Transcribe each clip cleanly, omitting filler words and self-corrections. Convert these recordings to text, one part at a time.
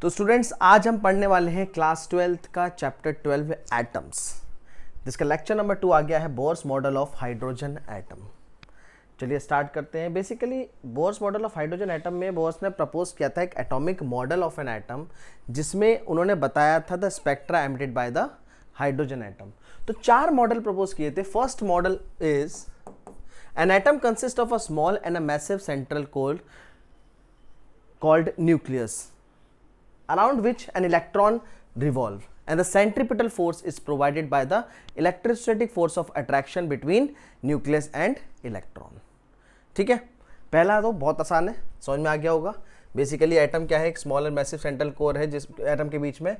तो स्टूडेंट्स आज हम पढ़ने वाले हैं क्लास 12th का चैप्टर 12 एटम्स, जिसका लेक्चर नंबर 2 आ गया है Bohr's model of hydrogen atom. चलिए स्टार्ट करते हैं। Basically Bohr's model of hydrogen atom में बोर्स ने प्रपोज किया था एक atomic model of an atom, जिसमें उन्होंने बताया था the spectra emitted by the hydrogen atom. तो 4 मॉडल प्रपोज किए थे। First model is an atom consist of a small and a massive central core called nucleus around which an electron revolve and the centripetal force is provided by the electrostatic force of attraction between nucleus and electron। ठीक है, पहला तो बहुत आसान है, समझ में आ गया होगा। बेसिकली एटम क्या है, एक small and massive central core है जिस एटम के बीच में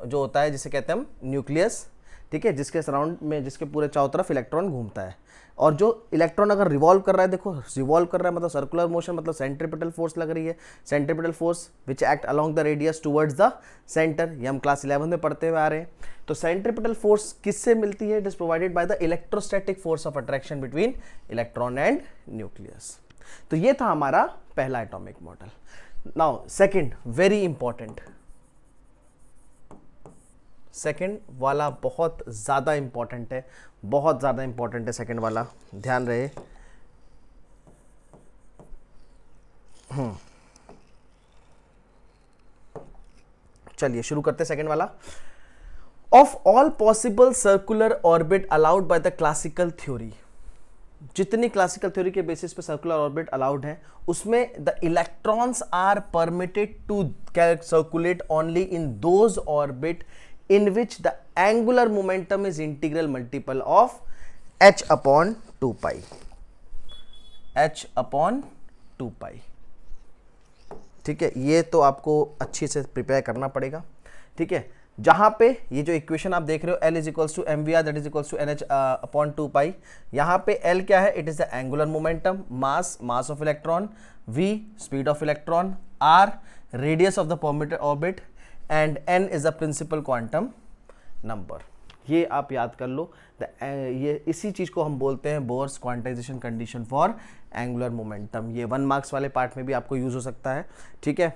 जो होता है जिसे कहते हैं हम न्यूक्लियस। ठीक है, जिसके सराउंड में, जिसके पूरे चारों तरफ इलेक्ट्रॉन घूमता है, और जो इलेक्ट्रॉन अगर रिवॉल्व कर रहा है, देखो रिवॉल्व कर रहा है मतलब सर्कुलर मोशन, मतलब सेंट्रीपिटल फोर्स लग रही है। Centripetal force which act along the radius towards the centre, ये हम क्लास 11 में पढ़ते हुए आ रहे हैं। तो सेंट्रीपिटल फोर्स किससे मिलती है? It is provided by the electrostatic force of attraction between electron and nucleus. तो ये था हमारा पहला atomic model. Now second, very important, second वाला बहुत ज़्यादा इंपॉर्टेंट है, बहुत ज़्यादा इंपॉर्टेंट है सेकेंड वाला, ध्यान रहे। चलिए शुरू करते हैं सेकेंड वाला। Of all possible circular orbit allowed by the classical theory, जितनी क्लासिकल थ्योरी के बेसिस पे सर्कुलर ऑर्बिट अलाउड है, उसमें the electrons are permitted to circulate only in those orbit in which the angular momentum is integral multiple of h upon 2 pi, h upon 2 pi। ठीक है, ये तो आपको अच्छी से प्रिपेयर करना पड़ेगा। ठीक है, जहां पे ये जो इक्वेशन आप देख रहे हो L is equals to M V R that is equals to N H upon 2 pi, यहाँ पे L क्या है? It is the angular momentum, mass of electron, V speed of electron, R radius of the permitted orbit and n is the principal quantum number. ये आप याद कर लो। ये इसी चीज को हम बोलते हैं Bohr's quantization condition for angular momentum. ये 1 मार्क्स वाले पार्ट में भी आपको यूज हो सकता है। ठीक है,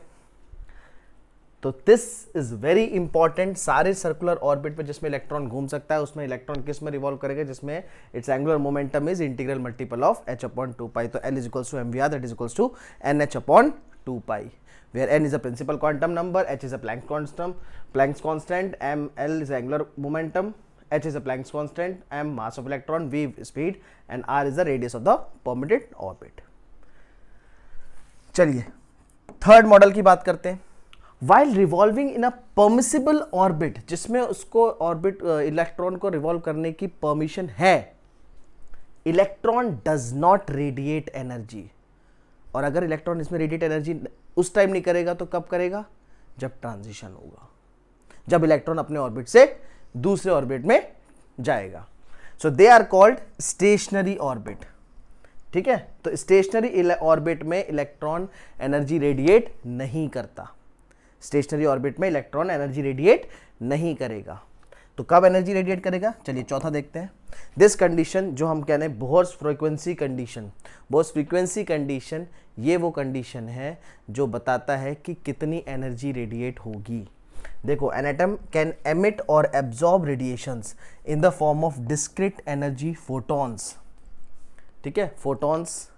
तो दिस इज वेरी इंपॉर्टेंट। सारे सर्कुलर ऑर्बिट पे जिसमें इलेक्ट्रॉन घूम सकता है, उसमें इलेक्ट्रॉन किस में रिवॉल्व करेगा? जिसमें its angular momentum is integral multiple of h upon 2 pi. तो L is equals to mvr that is equals to nh upon 2 pi, where n is a principal quantum number, h is a Planck's constant, m L is angular momentum, h is a Planck's constant, m mass of electron, v speed and r is the radius of the permitted orbit। चलिए third model की बात करते हैं। While revolving in a permissible orbit, जिसमें उसको orbit electron को revolve करने की परमिशन है, electron does not radiate energy. और अगर इलेक्ट्रॉन इसमें रेडिएट एनर्जी उस टाइम नहीं करेगा तो कब करेगा? जब ट्रांजिशन होगा, जब इलेक्ट्रॉन अपने ऑर्बिट से दूसरे ऑर्बिट में जाएगा। So they are called stationary orbit. ठीक है, तो स्टेशनरी ऑर्बिट में इलेक्ट्रॉन एनर्जी रेडिएट नहीं करता। स्टेशनरी ऑर्बिट में इलेक्ट्रॉन एनर्जी रेडिएट नहीं करेगा। तो कब एनर्जी रेडिएट करेगा? चलिए चौथा देखते हैं। दिस कंडीशन जो हम कह रहे हैं Bohr's frequency condition, Bohr's frequency condition, ये वो कंडीशन है जो बताता है कि कितनी एनर्जी रेडिएट होगी। देखो, एन एटम कैन एमिट और absorb radiations in the form of discrete energy photons. ठीक है, photons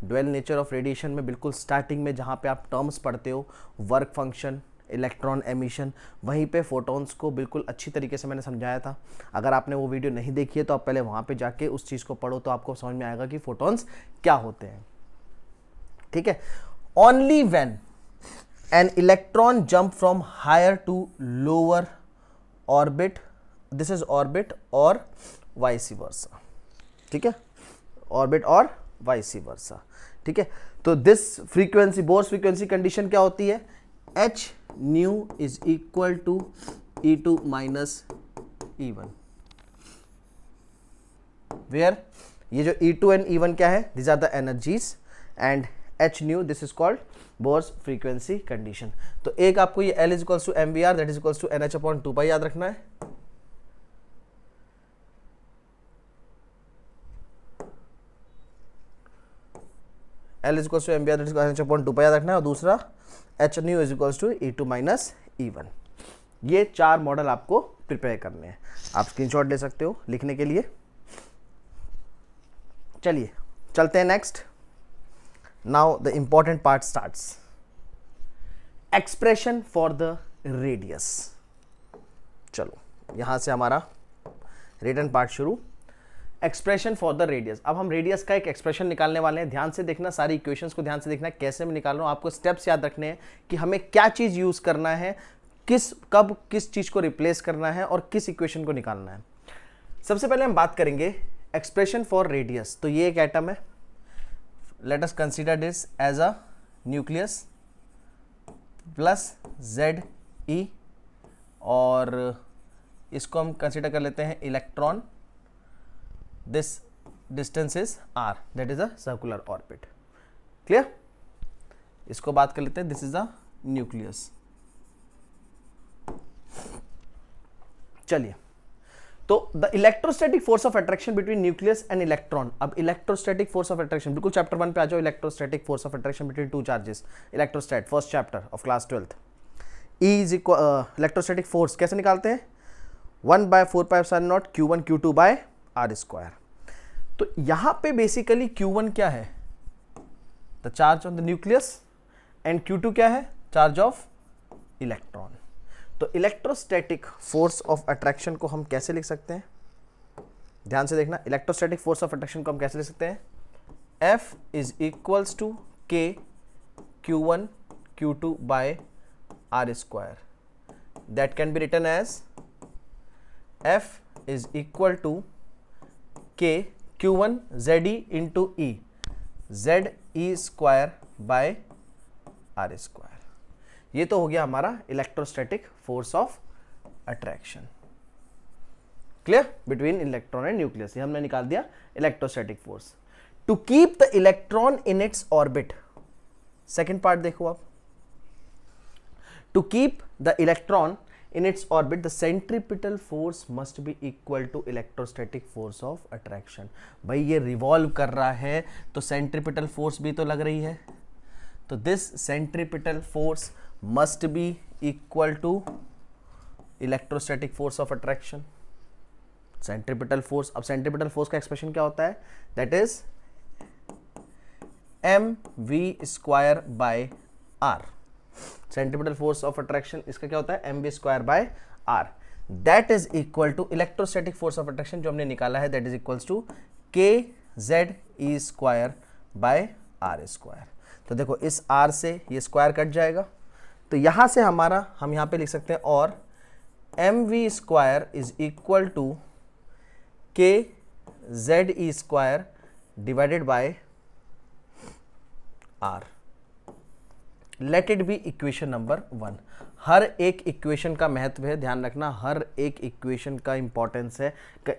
dual nature of radiation में बिल्कुल स्टार्टिंग में जहाँ पे आप टर्म्स पढ़ते हो, वर्क फंक्शन, इलेक्ट्रॉन एमिशन, वहीं पे फोटॉन्स को बिल्कुल अच्छी तरीके से मैंने समझाया था। अगर आपने वो वीडियो नहीं देखी है तो आप पहले वहाँ पे जाके उस चीज़ को पढ़ो, तो आपको समझ में आएगा कि फोटॉन्स क्या होते हैं। ठीक है, only when an electron jump from higher to lower orbit, this is orbit और वाइस वर्सा। ठीक है, ऑर्बिट और वाइस वर्सा। ठीक है, तो this frequency, Bohr's frequency condition क्या होती है? h nu is equal to E2 minus E1, where ये जो E2 and E1 क्या है? These are the energies and h nu, this is called Bohr's frequency condition। तो एक आपको ये L is equals to mvr that is equals to nh upon 2 pi याद रखना है। L is equals to mvr that is equals to nh upon 2 pi याद रखना है। और दूसरा H nu is equals to E2 minus E1। ये 4 model आपको प्रिपेयर करने हैं, आप स्क्रीनशॉट ले सकते हो लिखने के लिए। चलिए चलते हैं next. Now the important part starts, expression for the radius. चलो यहां से हमारा रिटन पार्ट शुरू। Expression for the radius. अब हम रेडियस का एक एक्सप्रेशन निकालने वाले हैं। ध्यान से देखना, सारी इक्वेशंस को ध्यान से देखना, कैसे मैं निकाल रहा हूं। आपको स्टेप्स याद रखने हैं कि हमें क्या चीज यूज करना है, कब किस चीज को रिप्लेस करना है और किस इक्वेशन को निकालना है। सबसे पहले हम बात करेंगे एक्सप्रेशन फॉर रेडियस। तो ये एक एटम है, let us consider this as a nucleus plus Ze, और इसको हम कंसीडर कर लेते हैं electron. This distance is r, that is a circular orbit. Clear? इसको बात कर लेते हैं, दिस इज अ न्यूक्लियस। चलिए, तो the electrostatic force of attraction between nucleus and electron. अब इलेक्ट्रोस्टैटिक फोर्स ऑफ अट्रैक्शन, बिल्कुल चैप्टर 1 पे आ जाओ। Electrostatic force of attraction between two charges, electrostat, first chapter of class 12th। E is equal, electrostatic force कैसे निकालते हैं, 1/4πε0 Q1 Q2 by R square. तो यहां पे बेसिकली Q1 क्या है, the charge on the nucleus, and Q2 क्या है, चार्ज ऑफ इलेक्ट्रॉन। तो इलेक्ट्रोस्टैटिक फोर्स ऑफ अट्रैक्शन को हम कैसे लिख सकते हैं, ध्यान से देखना। इलेक्ट्रोस्टैटिक फोर्स ऑफ अट्रैक्शन को हम कैसे लिख सकते हैं, F is equals to K Q1 Q2 by R square. That can be written as F is equal to K Q1 ZE into E, ZE square by R square। ये तो हो गया हमारा electrostatic force of attraction. Clear? Between electron and nucleus, ये हमने निकाल दिया electrostatic force. To keep the electron in its orbit, second part देखो आप। To keep the electron in its orbit, the centripetal force must be equal to electrostatic force of attraction। भाई ये revolve कर रहा है तो सेंट्रीपिटल फोर्स भी तो लग रही है, तो this centripetal force must be equal to electrostatic force of attraction. Centripetal force, अब सेंट्रीपिटल फोर्स का एक्सप्रेशन क्या होता है, that is mv² by r। Centripetal force of attraction इसका क्या होता है, mv² by r। That is equal to electrostatic force of attraction जो हमने निकाला है, that is equals to kZe² by r square. तो देखो इस r से ये स्क्वायर कट जाएगा, तो यहां से हमारा, हम यहां पे लिख सकते हैं, और mv² is equal to kZe² divided by r। Let it be equation number 1। हर एक इक्वेशन का महत्व है, ध्यान रखना, हर एक इक्वेशन का इंपॉर्टेंस है।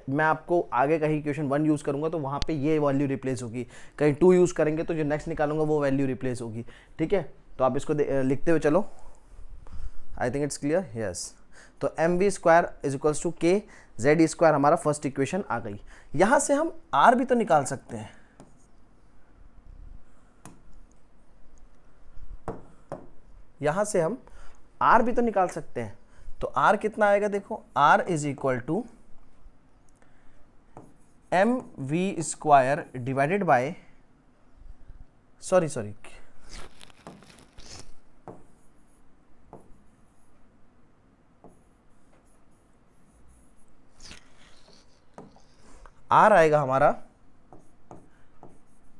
मैं आपको आगे कहीं इक्वेशन 1 यूज करूंगा तो वहां पे ये वैल्यू रिप्लेस होगी, कहीं 2 यूज करेंगे तो जो नेक्स्ट निकालूंगा वो वैल्यू रिप्लेस होगी। ठीक है, तो आप इसको लिखते हुए चलो। I think it's clear, yes. तो mv² is equals to kZe² हमारा फर्स्ट इक्वेशन आ गई। यहां से हम r भी तो निकाल सकते हैं। यहां से हम r भी तो निकाल सकते हैं। तो r कितना आएगा, देखो r is equal to mv² divided by, sorry r आएगा हमारा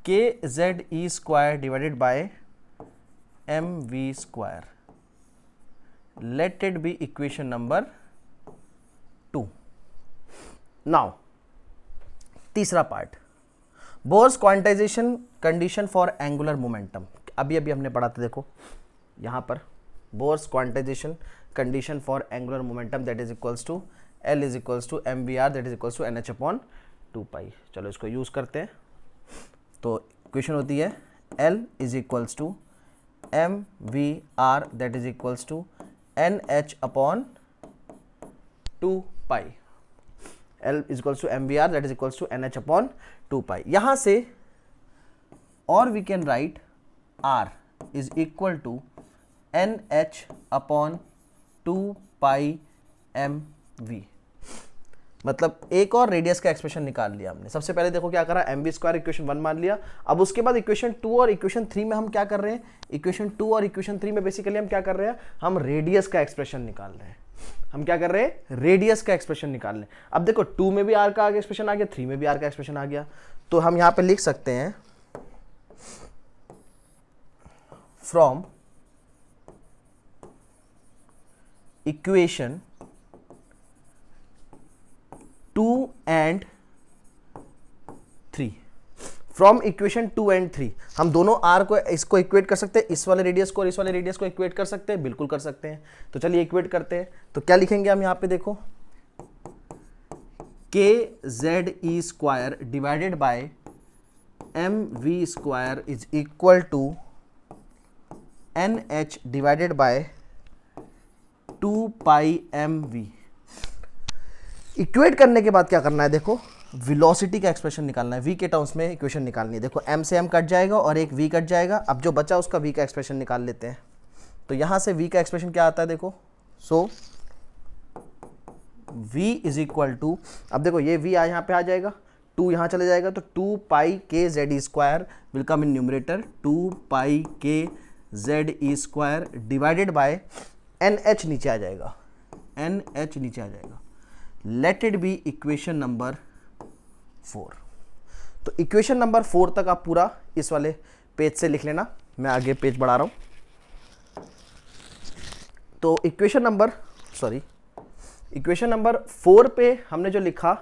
kZe² divided by mv²। Let it be equation number 2। Now तीसरा part, Bohr's quantization condition for angular momentum. अभी हमने पढ़ा था, देखो यहां पर Bohr's quantization condition for angular momentum, that is equals to L is equals to mvr, that is equals to NH/2π। चलो इसको यूज करते हैं। तो इक्वेशन होती है L is equals to mvr, that is equals to NH/2π। L is equals to mvr, that is equals to NH/2π। यहां से और we can write R is equal to NH upon 2πmv। मतलब एक और radius का expression निकाल लिया हमने। सबसे पहले देखो क्या करा, mv स्क्वायर इक्वेशन 1 मान लिया। अब उसके बाद इक्वेशन 2 और इक्वेशन 3 में हम क्या कर रहे हैं, इक्वेशन 2 और इक्वेशन 3 में बेसिकली हम क्या कर रहे हैं, हम रेडियस का एक्सप्रेशन निकाल रहे हैं। हम क्या कर रहे हैं, रेडियस का एक्सप्रेशन निकाल रहे हैं। अब देखो 2 में भी r का एक्सप्रेशन आ गया, 3 में भी r का एक्सप्रेशन आ गया, तो हम यहां पे लिख सकते हैं from equation 2 and 3, from equation 2 and 3 हम दोनों r को इसको इक्वेट कर सकते हैं, इस वाले रेडियस को और इस वाले रेडियस को इक्वेट कर सकते हैं, बिल्कुल कर सकते हैं। तो चलिए इक्वेट करते हैं। तो क्या लिखेंगे हम यहाँ पे, देखो kze square divided by mv square is equal to nh divided by 2πmv। Equate करने के बाद क्या करना है, देखो वेलोसिटी का एक्सप्रेशन निकालना है, v के टर्म्स में इक्वेशन निकालनी है। देखो m से m कट जाएगा और एक v कट जाएगा। अब जो बचा उसका v का एक्सप्रेशन निकाल लेते हैं। तो यहां से v का एक्सप्रेशन क्या आता है, देखो सो v इज इक्वल टू, अब देखो ये v यहाँ पे आ जाएगा, 2 यहाँ चले जाएगा, तो 2πkze square will come in numerator, 2πkze square divided bye nh नीचे आ जाएगा, nh नीचे आ जाएगा। Late it be equation number 4। तो इक्वेशन नंबर 4 तक आप पूरा इस वाले पेज से लिख लेना, मैं आगे पेज बढ़ा रहा हूं। तो इक्वेशन नंबर 4 पे हमने जो लिखा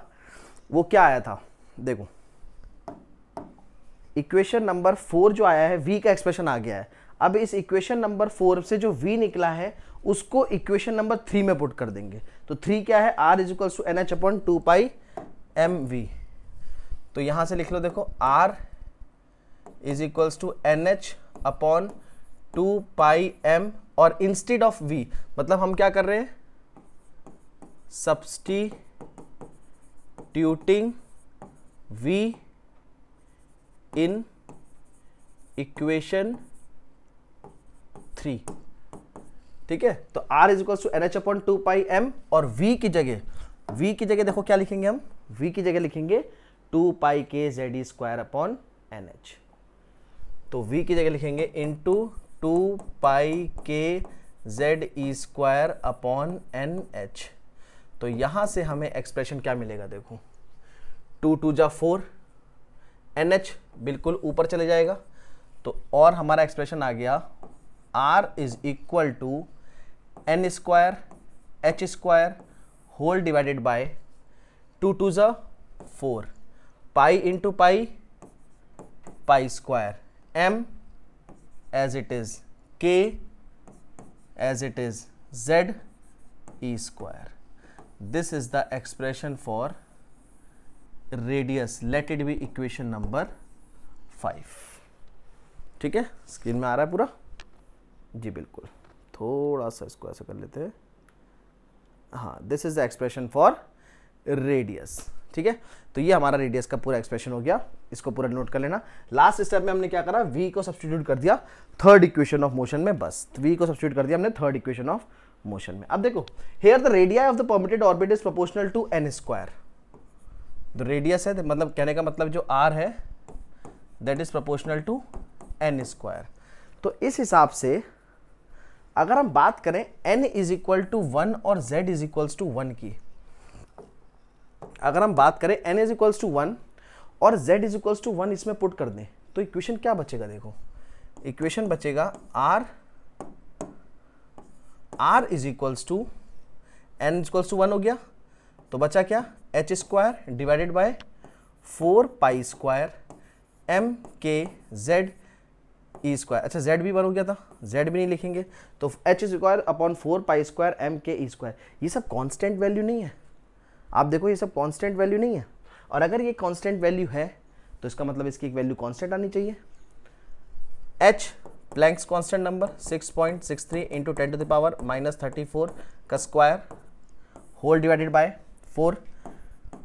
वो क्या आया था, देखो इक्वेशन नंबर 4 जो आया है, v का एक्सप्रेशन आ गया है। अब इस इक्वेशन नंबर 4 से जो v निकला है उसको इक्वेशन नंबर 3 में पुट कर देंगे। तो 3 क्या है, r is equal to NH upon 2πmv। तो यहां से लिख लो, देखो r is equal to NH upon 2πm, और इंस्टेड ऑफ v मतलब हम क्या कर रहे हैं, सब्स्टिट्यूटिंग v इन इक्वेशन 3। ठीक है, तो r is equal to NH upon 2πm, और v की जगह देखो क्या लिखेंगे हम, v की जगह लिखेंगे 2πkze स्क्वायर अपॉन NH। तो v की जगह लिखेंगे into 2πkze square upon NH। तो यहां से हमें एक्सप्रेशन क्या मिलेगा, देखो 2 2 जा 4, NH बिल्कुल ऊपर चले जाएगा, तो और हमारा एक्सप्रेशन आ गया r is equal to n square h square whole divided by 2 2 जा 4, pi into pi square, m as it is, k as it is, z e square. This is the expression for radius, let it be equation number 5। ठीक है, screen में आ रहा है पूरा जी, बिल्कुल। थोड़ा सा इसको ऐसा कर लेते हैं, हाँ, this is the expression for radius. ठीक है, तो ये हमारा रेडियस का पूरा एक्सप्रेशन हो गया, इसको पूरा नोट कर लेना। लास्ट स्टेप में हमने क्या करा, v को सब्स्टिट्यूट कर दिया थर्ड इक्वेशन ऑफ मोशन में, बस v को सब्स्टिट्यूट कर दिया हमने थर्ड इक्वेशन ऑफ मोशन में। अब देखो, here the radii of the permitted orbit is proportional to n square. तो रेडियस है, मतलब कहने का मतलब जो r है that is proportional to n square. तो इस हिसाब से अगर हम बात करें n इज इक्वल टू 1 और z इज इक्वल्स टू 1 की, अगर हम बात करें n इज इक्वल्स टू 1 और z इज इक्वल्स टू 1 इसमें पुट कर दें, तो इक्वेशन क्या बचेगा, देखो इक्वेशन बचेगा r is equals to n is equals to 1 हो गया, तो बचा क्या, h square divided by 4 pi square m k z E square. अच्छा, z भी 1 हो गया था, z भी नहीं लिखेंगे, तो h square upon 4 pi square m k E square. ये सब कांस्टेंट वैल्यू नहीं है, आप देखो ये सब कांस्टेंट वैल्यू नहीं है, और अगर ये कांस्टेंट वैल्यू है तो इसका मतलब इसकी एक वैल्यू कांस्टेंट आनी चाहिए। h Planck's constant number 6.63 into 10 to the power -34 का square whole divided by 4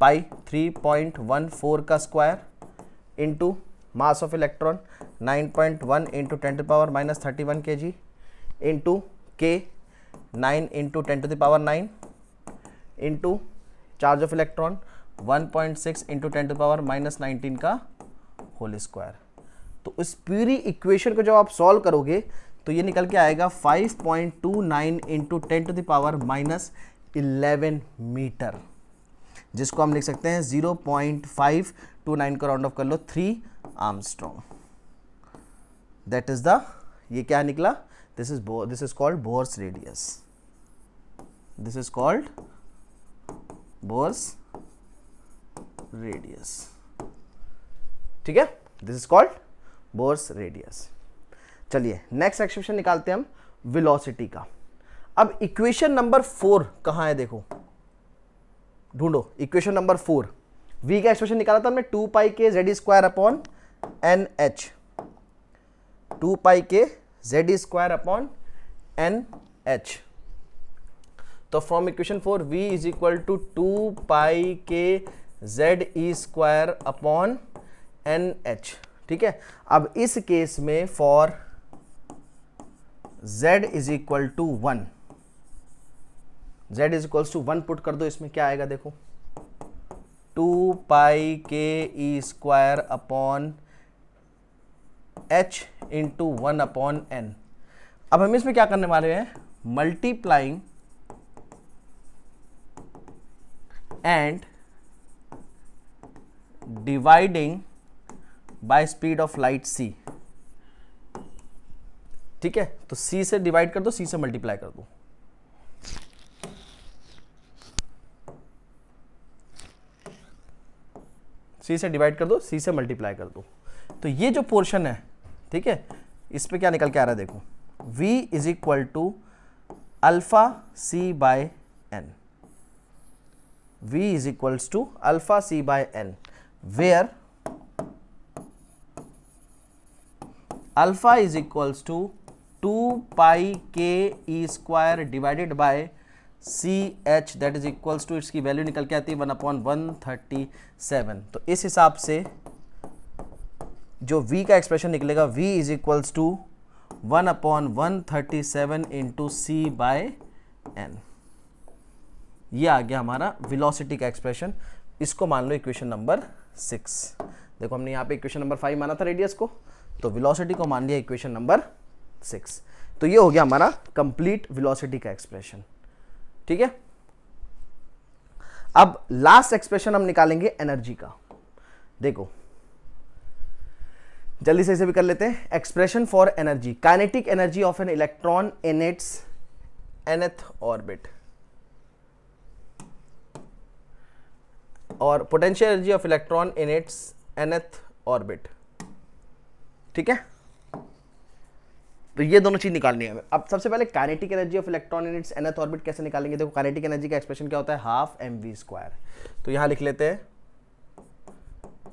pi 3.14 का square into mass of electron 9.1 into 10 to power -31 kg into K 9 into 10⁻9 into charge of electron 1.6 into 10⁻−19 का whole square. तो इस पूरी equation को जब आप solve करोगे तो ये निकल के आएगा 5.29 इंटू 10⁻11 मीटर, जिसको हम लिख सकते हैं 0.529 को राउंड ऑफ कर लो 3 आर्मस्ट्रॉन्ग। दैट इज द, ये क्या निकला, this is called Bohr's radius, this is called Bohr's radius. ठीक है, this is called Bohr's radius. चलिए नेक्स्ट एक्सप्रेशन निकालते हैं हम वेलोसिटी का। अब इक्वेशन नंबर 4 कहां है, देखो ढूंढो इक्वेशन नंबर 4। v का एक्सप्रेशन निकाला था हमने 2 pi k Z square upon n h, 2 pi k Z square upon n h. तो from equation 4 v is equal to 2 pi k Z e square upon n h. ठीक है, अब इस case में for z is equal to 1, z is equal to 1 put कर दो, इसमें क्या आएगा देखो 2 pi k e square upon h into 1 upon n। अब हम इसमें क्या करने वाले हैं, multiplying and dividing by speed of light c। ठीक है, तो c से डिवाइड कर दो, c से मल्टीप्लाई कर दो। c से डिवाइड कर दो, c से मल्टीप्लाई कर दो। तो ये जो पोर्शन है, ठीक है, इस पे क्या निकल के आ रहा है देखो, v is equal to alpha c by n, v is equals to alpha c by n, where alpha is equals to 2 pi k e square divided by c h, that is equals to, इसकी value निकल के आती है 1/137। तो इस हिसाब से जो v का एक्सप्रेशन निकलेगा, v is equals to 1/137 into C by N. ये आ गया हमारा वेलोसिटी का एक्सप्रेशन। इसको मान लो इक्वेशन नंबर 6। देखो हमने यहाँ पे इक्वेशन नंबर 5 माना था रेडियस को, तो वेलोसिटी को मान लिया इक्वेशन नंबर 6। तो ये हो गया हमारा कंप्लीट वेलोसिटी का एक्सप्रेशन। ठीक है, अब लास्ट एक्सप्रेशन हम निकालेंगे एनर्जी का। देखो जल्दी से इसे भी कर लेते हैं। Expression for energy, kinetic energy of an electron in its nth orbit और potential energy of electron in its nth orbit. ठीक है, तो ये दोनों चीज निकालनी है हमें। अब सबसे पहले kinetic energy of electron in its nth orbit कैसे निकालेंगे। देखो काइनेटिक एनर्जी का एक्सप्रेशन क्या होता है, हाफ mv²। तो यहां लिख लेते हैं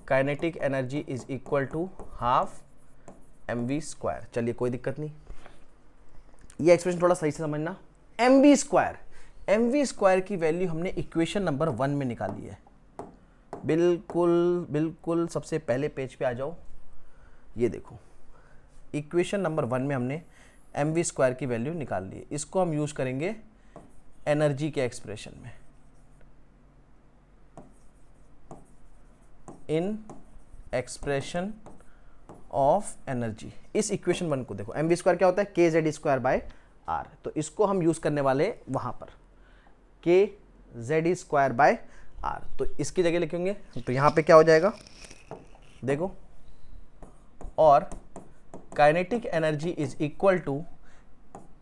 kinetic energy is equal to half mv²। चलिए कोई दिक्कत नहीं, ये एक्सप्रेशन थोड़ा सही से समझना। mv² की वैल्यू हमने इक्वेशन नंबर 1 में निकाली है। बिल्कुल सबसे पहले पेज पे आ जाओ, ये देखो इक्वेशन नंबर 1 में हमने mv² की वैल्यू निकाल ली है। इसको हम यूज करेंगे एनर्जी के एक्सप्रेशन में। इन एक्सप्रेशन ऑफ एनर्जी, इस इक्वेशन 1 को देखो, mv² क्या होता है, kz² बाय r। तो इसको हम यूज करने वाले वहां पर kz² बाय r। तो इसकी जगह लिखेंगे, तो यहां पे क्या हो जाएगा देखो, और kinetic energy is equal to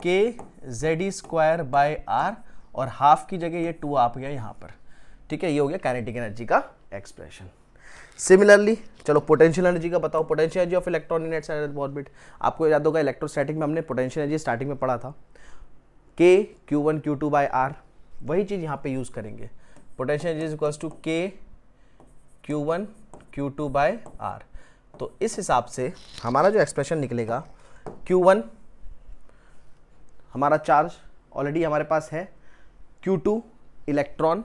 kz² by r, और हाफ की जगह ये 2 आ गया यहाँ पर। ठीक है, ये हो गया काइनेटिक एनर्जी का एक्सप्रेशन। सिमिलरली चलो पोटेंशियल एनर्जी का बताओ। Potential energy of electron in its nth orbit, आपको याद होगा इलेक्ट्रोस्टैटिक में हमने पोटेंशियल एनर्जी स्टार्टिंग में पढ़ा था, k q1 q2 by r। वही चीज यहाँ पे यूज करेंगे, potential energy is equals to k q1 q2 by r। तो इस हिसाब से हमारा जो एक्सप्रेशन निकलेगा, Q1 हमारा चार्ज ऑलरेडी हमारे पास है, Q2 इलेक्ट्रॉन।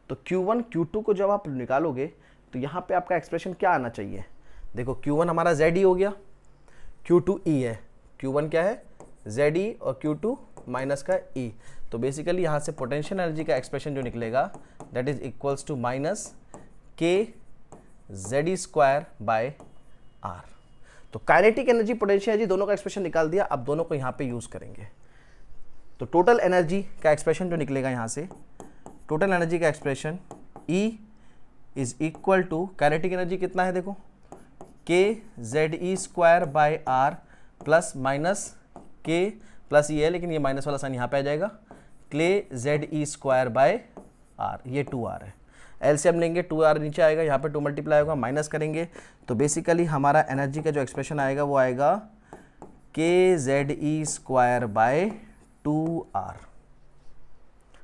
तो Q1 Q2 को जब आप निकालोगे तो यहाँ पे आपका एक्सप्रेशन क्या आना चाहिए, देखो Q1 हमारा Z ही हो गया, Q2 E है, Q1 क्या है ZE और Q2 माइनस का E। तो बेसिकली यहाँ से पोटेंशियल एनर्जी का एक्सप्रेशन जो निकलेगा that is equals to minus K ZE square by R। तो काइनेटिक एनर्जी, पोटेंशियल एनर्जी दोनों का एक्सप्रेशन निकाल दिया। अब दोनों को यहाँ पे यूज करेंगे। तो टोटल एनर्जी का एक्सप्रेशन जो निकलेगा यहाँ से, टोटल एनर्जी का expression E is equal to kinetic energy कितना है देखो, K ZE square by R plus minus K plus ये है, लेकिन ये माइनस वाला साइन यहाँ पे आ जाएगा, के ZE स्क्वायर बाय R, ये 2R है। एलसीएम लेंगे 2R नीचे आएगा, यहाँ पे 2 मल्टीप्लाई होगा, माइनस करेंगे तो बेसिकली हमारा एनर्जी का जो एक्सप्रेशन आएगा वो आएगा के ZE स्क्वायर बाय 2R।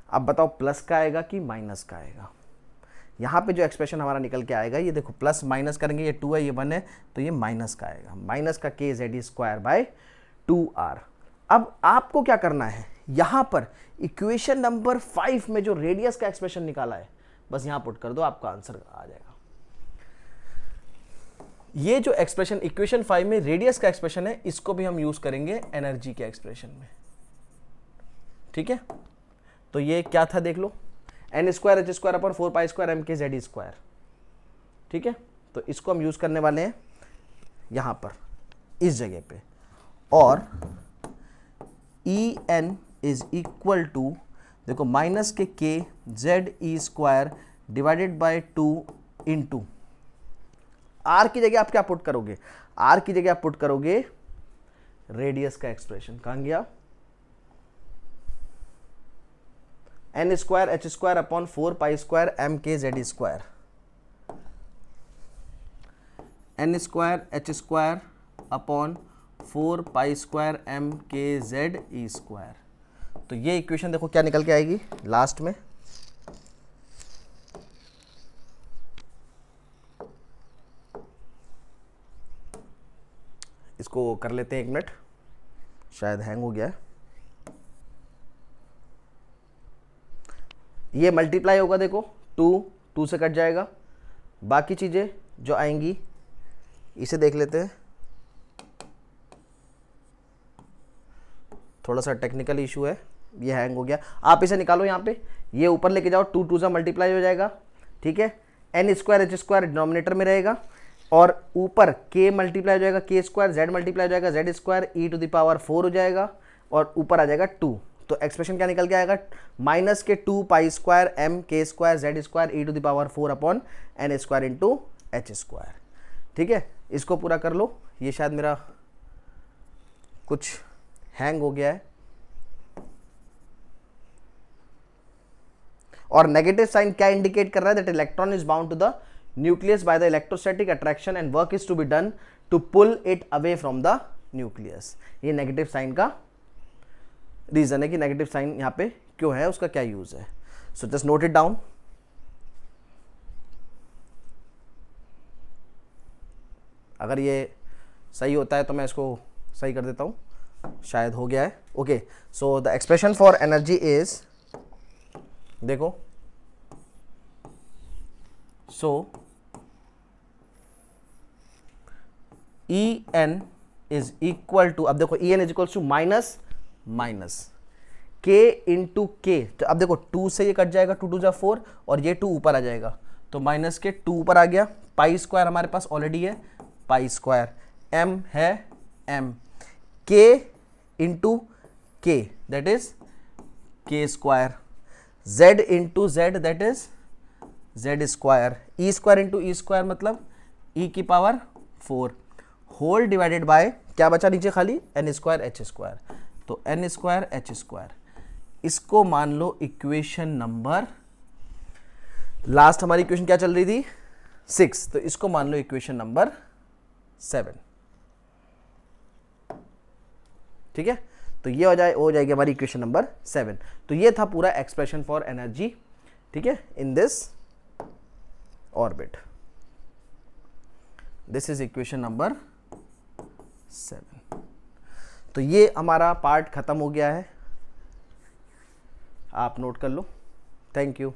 अब बताओ प्लस का आएगा कि माइनस का आएगा। यहाँ पे जो एक्सप्रेशन हमारा निकल के आएगा ये देखो, प्लस माइनस करेंगे, ये 2 है ये 1 है, तो ये माइनस का आएगा, माइनस का के ZE स्क्वायर बाय 2R। अब आपको क्या करना है, यहाँ पर इक्वेशन नंबर 5 में जो रेडियस का एक्सप्रेशन निकाला है बस यहाँ पुट कर दो, आपका आंसर आ जाएगा। ये जो एक्सप्रेशन इक्वेशन 5 में रेडियस का एक्सप्रेशन है, इसको भी हम यूज करेंगे एनर्जी के एक्सप्रेशन में। ठीक है, तो ये क्या था देख लो, n square H square upon 4 pi square M के ZE स्क्वायर। ठीक है, तो इसको हम यूज करने वाले हैं यहां पर इस जगह पे, और E N is equal to देखो minus K ZE square divided by 2 into R की जगह आप क्या पुट करोगे, आर की जगह आप पुट करोगे रेडियस का एक्सप्रेशन। कहां गया, N square H square upon 4 pi square M के ZE square, N square H square upon 4 pi square M के ZE स्क्वायर। तो ये इक्वेशन देखो क्या निकल के आएगी लास्ट में, इसको कर लेते हैं 1 मिनट, शायद हैंग हो गया है। ये मल्टीप्लाई होगा देखो, 2 से कट जाएगा, बाकी चीजें जो आएंगी इसे देख लेते हैं। थोड़ा सा टेक्निकल इशू है, ये हैंग हो गया। आप इसे निकालो यहाँ पे, ये ऊपर लेके जाओ, 2 से मल्टीप्लाई हो जाएगा। ठीक है, N square H square denominator में रहेगा, और ऊपर के मल्टीप्लाई हो जाएगा, के स्क्वायर, जेड मल्टीप्लाई हो जाएगा, Z square E to the power 4 हो जाएगा, और ऊपर आ जाएगा 2। तो एक्सप्रेशन क्या निकल के आएगा, minus K 2 pi square M K square Z square E to the power 4 upon N square into H square. ठीक है, इसको पूरा कर लो। ये शायद मेरा कुछ हैंग हो गया है, और नेगेटिव साइन क्या इंडिकेट कर रहा है, that electron is bound to the nucleus by the electrostatic attraction and work is to be done to pull it away from the nucleus. ये नेगेटिव साइन का रीजन है कि नेगेटिव साइन यहां पे क्यों है, उसका क्या यूज है। So just note it down. अगर ये सही होता है तो मैं इसको सही कर देता हूं, शायद हो गया है। Okay, so the expression for energy is, देखो, so E N is equal to, अब देखो E N is equal to minus k into k. तो अब देखो 2 से ये कट जाएगा, 2 2 जा 4, और ये 2 ऊपर आ जाएगा, तो माइनस के 2 ऊपर आ गया। पाई स्क्वायर हमारे पास ऑलरेडी है, पाई स्क्वायर, एम है एम, के इंटू के दैट इज के square, z into Z that is Z square, E square into E square मतलब ई की पावर 4, होल डिवाइडेड बाय क्या बचा नीचे खाली, एन स्क्वायर एच स्क्वायर। तो एन स्क्वायर एच स्क्वायर, इसको मान लो इक्वेशन नंबर, लास्ट हमारी इक्वेशन क्या चल रही थी 6, तो इसको मान लो इक्वेशन नंबर 7। ठीक है, तो ये हो जाएगी हमारी इक्वेशन नंबर 7। तो ये था पूरा एक्सप्रेशन फॉर एनर्जी, ठीक है, in this orbit. This is equation number 7। तो ये हमारा पार्ट खत्म हो गया है, आप नोट कर लो। Thank you.